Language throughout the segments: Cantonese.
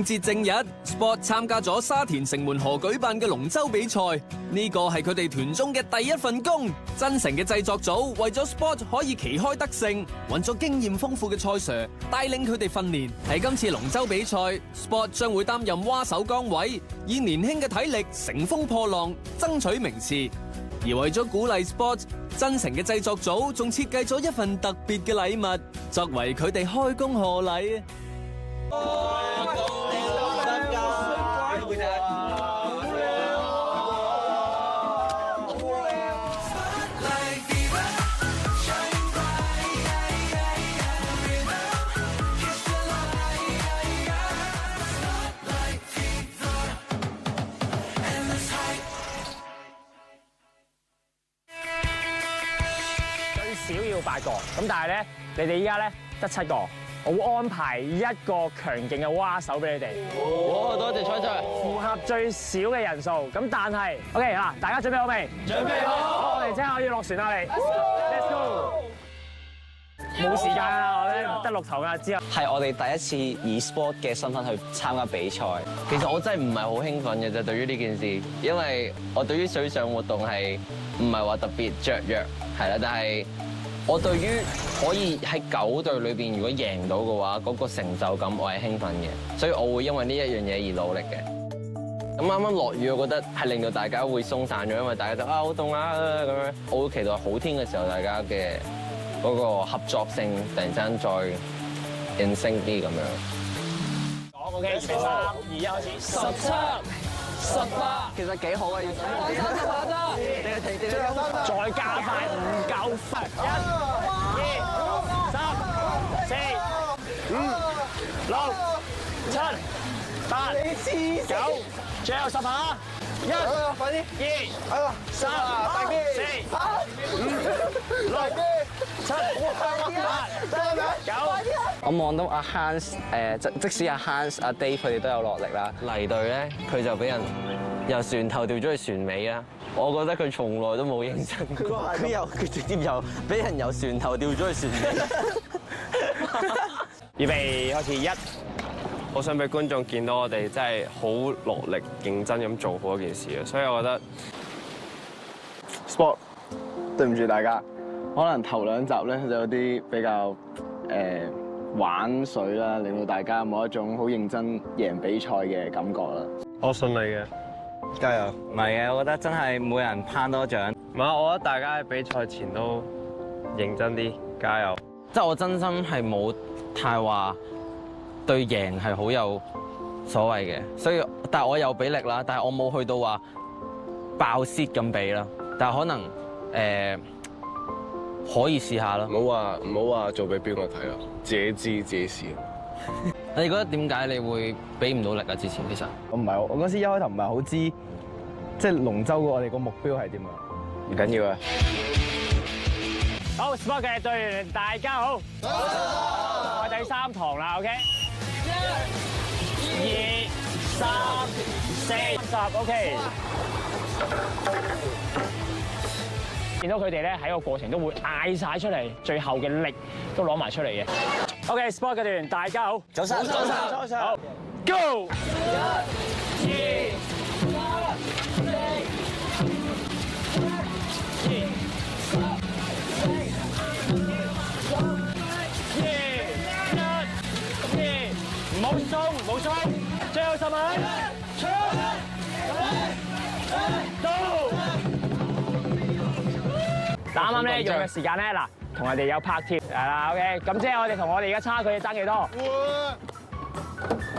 聖節正日 ，Sport 參加咗沙田城門河舉辦嘅龍舟比賽，呢個係佢哋團中嘅第一份工。真誠嘅製作組為咗 Sport 可以旗開得勝，揾咗經驗豐富嘅蔡 Sir 帶領佢哋訓練。喺今次龍舟比賽 ，Sport 將會擔任蛙手崗位，以年輕嘅體力乘風破浪，爭取名次。而為咗鼓勵 Sport， 真誠嘅製作組仲設計咗一份特別嘅禮物，作為佢哋開工賀禮。最少要8個，咁但係咧，你哋依家咧得7個。我會安排一個強勁嘅蛙手俾你哋。好，多謝蔡 Sir。符合最少嘅人數，咁但係 ，OK 嗱，大家準備好未？準備好。我哋即刻可以落船啦，你。Let's go。冇時間啦，我咧得6頭㗎，之後。係我哋第一次以 sport 嘅身份去參加比賽。其實我真係唔係好興奮嘅啫，對於呢件事，因為我對於水上活動係唔係話特別雀躍，係啦，但係。我對於可以喺9隊裏邊，如果贏到嘅話，嗰個成就感我係興奮嘅，所以我會因為呢一樣嘢而努力嘅。咁啱啱落雨，我覺得係令到大家會鬆散咗，因為大家就好凍啊咁樣。我會期待好天嘅時候，大家嘅嗰個合作性突然間再認升啲咁樣。講 OK，準備3、2、1開始。17、18，其實幾好啊，要再加快唔夠分。1、2、3、4、5、6、7、8、9，最後10下。1、快啲！2、3、4、5、6、7、8、9。我望到阿 Hans 即使阿 Hans、阿 Dave 佢哋都有落力啦。泥隊咧，佢就俾人由船頭調咗去船尾啦。我覺得佢從來都冇認真過。佢直接俾人由船頭調咗去船尾。預備開始1。我想俾觀眾見到我哋真係好落力、認真咁做好一件事啊！所以我覺得 sport 對唔住大家，可能頭2集咧就有啲比較玩水啦，令到大家冇一種好認真贏比賽嘅感覺啦。我信你嘅，加油！唔係嘅，我覺得真係每人攀多獎。唔係，我覺得大家喺比賽前都認真啲，加油！即係我真心係冇太話對贏係好有所謂嘅，所以但係我有俾力啦，但係我冇去到話爆蝕咁俾啦，但係可能可以試下咯。唔好話做俾邊個睇啦，自己知自己試。你覺得點解你會俾唔到力啊？之前其實我嗰時一開頭唔係好知，即係龍舟我哋個目標係點啊？唔緊要啊！好 ，sport 嘅隊員大家好。我第3堂啦 ，OK。1、2、3、4、10 ，OK。見到佢哋咧喺個過程都會嗌晒出嚟，最後嘅力都攞埋出嚟嘅。OK，sport 嘅隊員大家好。早晨。好 ，Go。1、2、冇鬆，最後10米，到。啱啱咧用嘅時間咧，嗱，同我哋有拍貼，係啦 ，OK， 咁即係我哋同我哋而家差距爭幾多？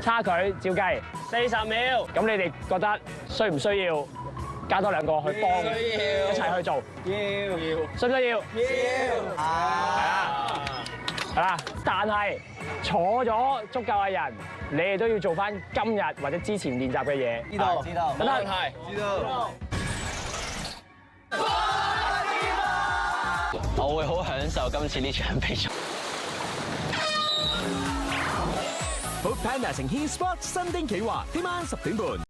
差距照計40秒。咁你哋覺得需唔需要加多2個去幫一齊去做？要。需唔需要？要。係啦，但係坐咗足夠嘅人，你哋都要做翻今日或者之前練習嘅嘢。知道。等等。知道。我會好享受今次呢場比賽。Foodpanda 呈獻 Sport 新丁企劃，聽晚10點半。